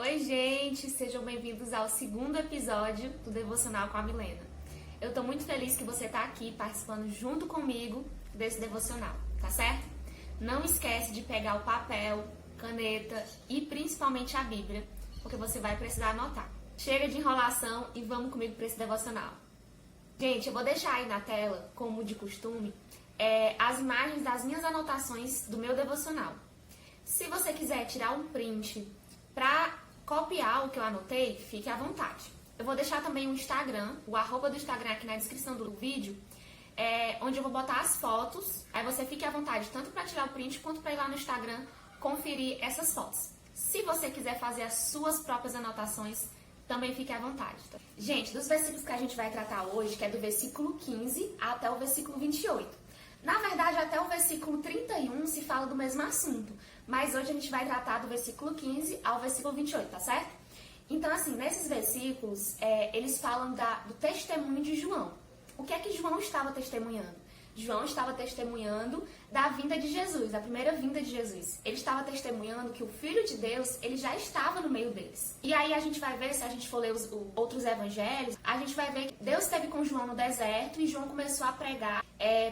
Oi, gente! Sejam bem-vindos ao segundo episódio do Devocional com a Milena. Eu tô muito feliz que você tá aqui participando junto comigo desse devocional, tá certo? Não esquece de pegar o papel, caneta e principalmente a Bíblia, porque você vai precisar anotar. Chega de enrolação e vamos comigo para esse devocional. Gente, eu vou deixar aí na tela, como de costume, as imagens das minhas anotações do meu devocional. Se você quiser tirar um print para copiar o que eu anotei, fique à vontade. Eu vou deixar também o Instagram, o arroba do Instagram aqui na descrição do vídeo, onde eu vou botar as fotos. Aí você fique à vontade tanto para tirar o print quanto para ir lá no Instagram conferir essas fotos. Se você quiser fazer as suas próprias anotações, também fique à vontade. Tá? Gente, dos versículos que a gente vai tratar hoje, que é do versículo 15 até o versículo 28. Na verdade, até o versículo 31 se fala do mesmo assunto, mas hoje a gente vai tratar do versículo 15 ao versículo 28, tá certo? Então, assim, nesses versículos, eles falam do testemunho de João. O que é que João estava testemunhando? João estava testemunhando da vinda de Jesus, da primeira vinda de Jesus. Ele estava testemunhando que o Filho de Deus, ele já estava no meio deles. E aí a gente vai ver, se a gente for ler os outros evangelhos, a gente vai ver que Deus esteve com João no deserto e João começou a pregar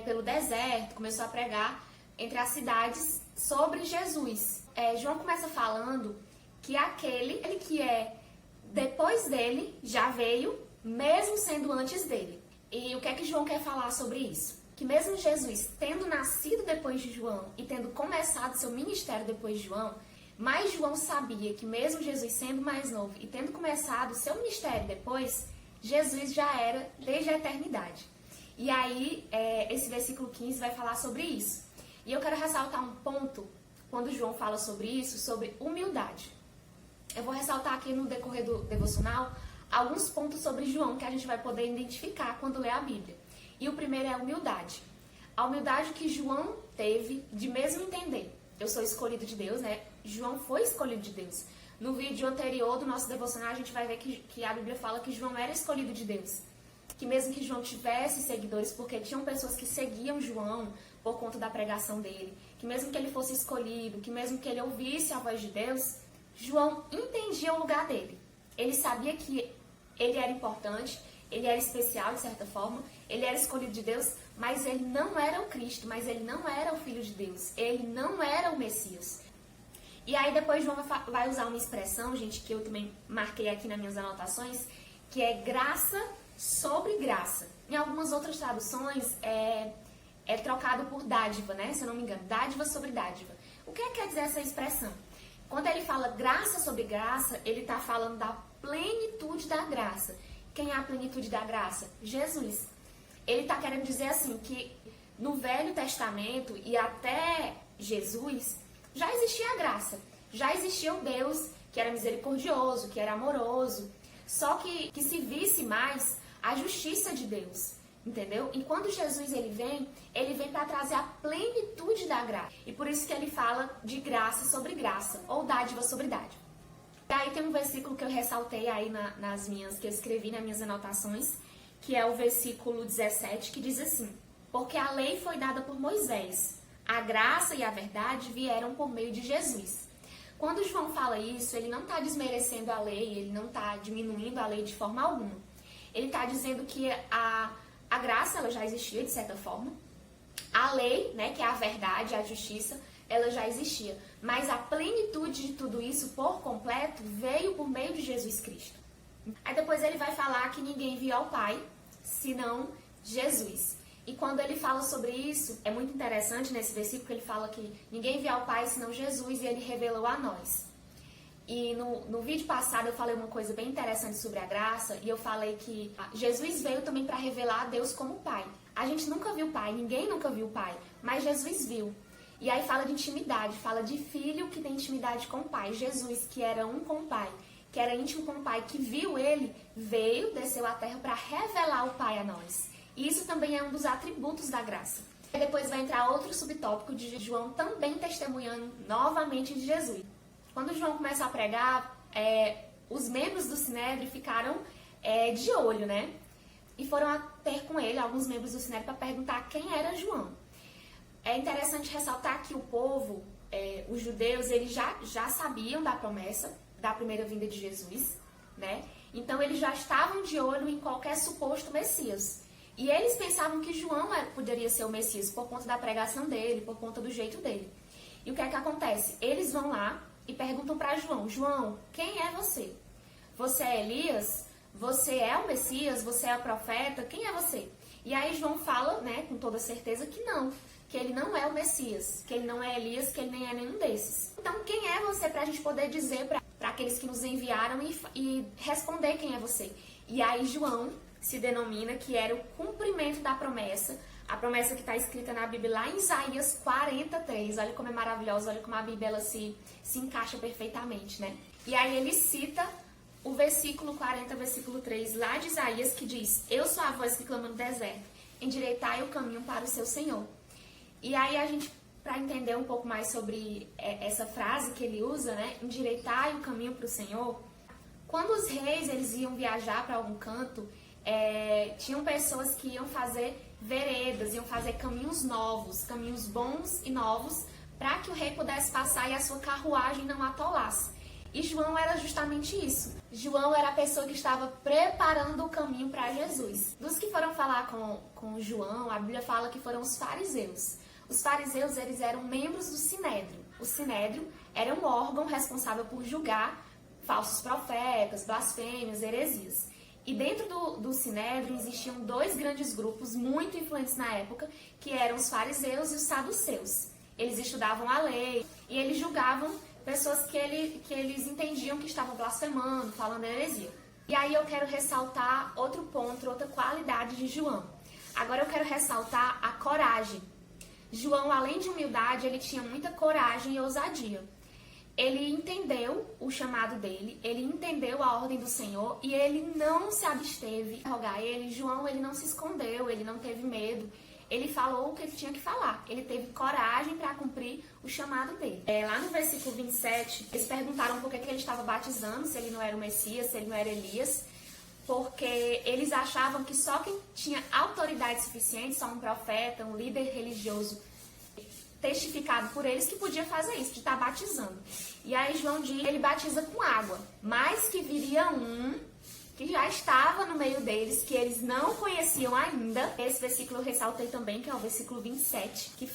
pelo deserto, começou a pregar entre as cidades sobre Jesus. João começa falando que ele que é depois dele já veio, mesmo sendo antes dele. E o que é que João quer falar sobre isso? Que mesmo Jesus tendo nascido depois de João e tendo começado seu ministério depois de João, mas João sabia que mesmo Jesus sendo mais novo e tendo começado seu ministério depois, Jesus já era desde a eternidade. E aí, esse versículo 15 vai falar sobre isso. E eu quero ressaltar um ponto, quando João fala sobre isso, sobre humildade. Eu vou ressaltar aqui no decorrer do devocional alguns pontos sobre João que a gente vai poder identificar quando ler a Bíblia. E o primeiro é a humildade. A humildade que João teve de mesmo entender. Eu sou escolhido de Deus, né? João foi escolhido de Deus. No vídeo anterior do nosso devocional, a gente vai ver que a Bíblia fala que João era escolhido de Deus. Que mesmo que João tivesse seguidores, porque tinham pessoas que seguiam João por conta da pregação dele, que mesmo que ele fosse escolhido, que mesmo que ele ouvisse a voz de Deus, João entendia o lugar dele. Ele sabia que ele era importante, ele era especial de certa forma, ele era escolhido de Deus, mas ele não era o Cristo, mas ele não era o Filho de Deus, ele não era o Messias. E aí depois João vai usar uma expressão, gente, que eu também marquei aqui nas minhas anotações, que é graça sobre graça. Em algumas outras traduções é trocado por dádiva, né? Se eu não me engano, dádiva sobre dádiva. O que quer dizer essa expressão? Quando ele fala graça sobre graça, ele está falando da plenitude da graça. Quem é a plenitude da graça? Jesus. Ele está querendo dizer assim, que no Velho Testamento e até Jesus, já existia a graça. Já existia o Deus que era misericordioso, que era amoroso. Só que se visse mais a justiça de Deus, entendeu? E quando Jesus ele vem para trazer a plenitude da graça. E por isso que ele fala de graça sobre graça, ou dádiva sobre dádiva. E aí tem um versículo que eu ressaltei aí que eu escrevi nas minhas anotações, que é o versículo 17, que diz assim: porque a lei foi dada por Moisés, a graça e a verdade vieram por meio de Jesus. Quando João fala isso, ele não está desmerecendo a lei, ele não está diminuindo a lei de forma alguma. Ele está dizendo que a graça ela já existia de certa forma, a lei, né, que é a verdade, a justiça, ela já existia. Mas a plenitude de tudo isso, por completo, veio por meio de Jesus Cristo. Aí depois ele vai falar que ninguém viu ao Pai, senão Jesus. E quando ele fala sobre isso, é muito interessante nesse versículo que ele fala que ninguém viu ao Pai, senão Jesus, e ele revelou a nós. E no vídeo passado eu falei uma coisa bem interessante sobre a graça, e eu falei que Jesus veio também para revelar a Deus como Pai. A gente nunca viu o Pai, ninguém nunca viu o Pai, mas Jesus viu. E aí fala de intimidade, fala de filho que tem intimidade com o Pai. Jesus, que era um com o Pai, que era íntimo com o Pai, que viu ele, veio, desceu à terra para revelar o Pai a nós. E isso também é um dos atributos da graça. E depois vai entrar outro subtópico de João também testemunhando novamente de Jesus. Quando João começa a pregar, os membros do Sinédrio ficaram de olho, né? E foram ter com ele, alguns membros do Sinédrio, para perguntar quem era João. É interessante ressaltar que o povo, os judeus, eles já sabiam da promessa da primeira vinda de Jesus, né? Então eles já estavam de olho em qualquer suposto Messias. E eles pensavam que João poderia ser o Messias por conta da pregação dele, por conta do jeito dele. E o que é que acontece? Eles vão lá e perguntam para João: João, quem é você? Você é Elias? Você é o Messias? Você é o profeta? Quem é você? E aí João fala, né, com toda certeza que não, que ele não é o Messias, que ele não é Elias, que ele nem é nenhum desses. Então quem é você para a gente poder dizer para aqueles que nos enviaram e responder quem é você? E aí João se denomina que era o cumprimento da promessa, a promessa que está escrita na Bíblia lá em Isaías 43. Olha como é maravilhosa, olha como a Bíblia ela se encaixa perfeitamente, né? E aí ele cita o versículo 40, versículo 3, lá de Isaías, que diz: Eu sou a voz que clama no deserto, endireitai o caminho para o seu Senhor. E aí a gente, para entender um pouco mais sobre essa frase que ele usa, né, endireitai o caminho para o Senhor, quando os reis eles iam viajar para algum canto, tinham pessoas que iam fazer veredas, iam fazer caminhos novos, caminhos bons e novos, para que o rei pudesse passar e a sua carruagem não atolasse. E João era justamente isso. João era a pessoa que estava preparando o caminho para Jesus. Dos que foram falar com João, a Bíblia fala que foram os fariseus. Os fariseus, eles eram membros do Sinédrio. O Sinédrio era um órgão responsável por julgar falsos profetas, blasfêmias, heresias. E dentro do Sinédrio existiam dois grandes grupos muito influentes na época, que eram os fariseus e os saduceus. Eles estudavam a lei e eles julgavam pessoas que eles entendiam que estavam blasfemando, falando heresia. E aí eu quero ressaltar outro ponto, outra qualidade de João. Agora eu quero ressaltar a coragem. João, além de humildade, ele tinha muita coragem e ousadia. Ele entendeu o chamado dele, ele entendeu a ordem do Senhor e ele não se absteve de rogar ele. João, ele não se escondeu, ele não teve medo. Ele falou o que ele tinha que falar. Ele teve coragem para cumprir o chamado dele. Lá no versículo 27, eles perguntaram por que ele estava batizando, se ele não era o Messias, se ele não era Elias, porque eles achavam que só quem tinha autoridade suficiente, só um profeta, um líder religioso testificado por eles, que podia fazer isso, de estar batizando. E aí João diz, ele batiza com água, mas que viria um que já estava no meio deles, que eles não conheciam ainda. Esse versículo eu ressaltei também, que é o versículo 27, que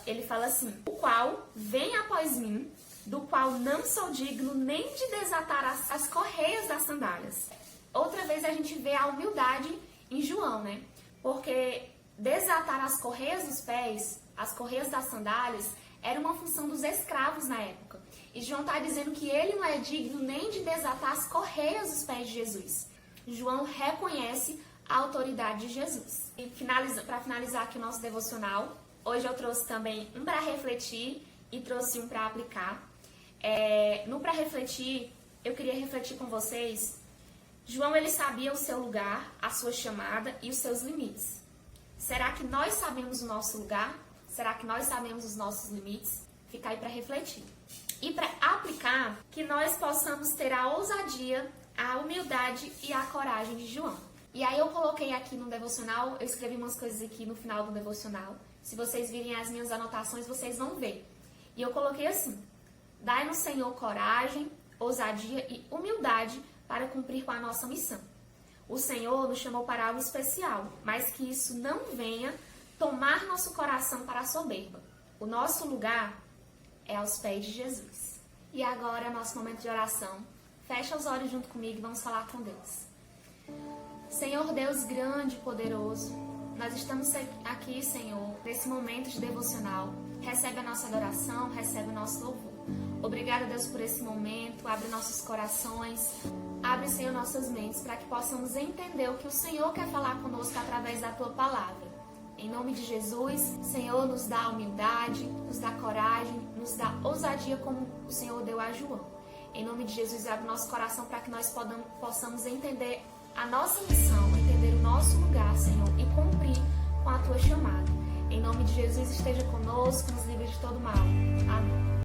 ele fala assim: o qual vem após mim, do qual não sou digno nem de desatar as correias das sandálias. Outra vez a gente vê a humildade em João, né? Porque desatar as correias dos pés, as correias das sandálias, era uma função dos escravos na época. E João está dizendo que ele não é digno nem de desatar as correias dos pés de Jesus. João reconhece a autoridade de Jesus. E para finalizar aqui o nosso devocional, hoje eu trouxe também um para refletir e trouxe um para aplicar. No para refletir, eu queria refletir com vocês. João, ele sabia o seu lugar, a sua chamada e os seus limites. Será que nós sabemos o nosso lugar? Será que nós sabemos os nossos limites? Fica aí para refletir. E para aplicar, que nós possamos ter a ousadia, a humildade e a coragem de João. E aí eu coloquei aqui no devocional, eu escrevi umas coisas aqui no final do devocional. Se vocês virem as minhas anotações, vocês vão ver. E eu coloquei assim: dai-nos, Senhor, coragem, ousadia e humildade para cumprir com a nossa missão. O Senhor nos chamou para algo especial, mas que isso não venha tomar nosso coração para a soberba. O nosso lugar é aos pés de Jesus. E agora é nosso momento de oração. Fecha os olhos junto comigo e vamos falar com Deus. Senhor Deus grande e poderoso, nós estamos aqui, Senhor, nesse momento de devocional. Recebe a nossa adoração, recebe o nosso louvor. Obrigada, Deus, por esse momento. Abre nossos corações, abre, Senhor, nossas mentes, para que possamos entender o que o Senhor quer falar conosco através da Tua Palavra. Em nome de Jesus, Senhor, nos dá humildade, nos dá coragem, nos dá ousadia como o Senhor deu a João. Em nome de Jesus, abre nosso coração para que nós possamos entender a nossa missão, entender o nosso lugar, Senhor, e cumprir com a Tua chamada. Em nome de Jesus, esteja conosco, nos livre de todo mal. Amém.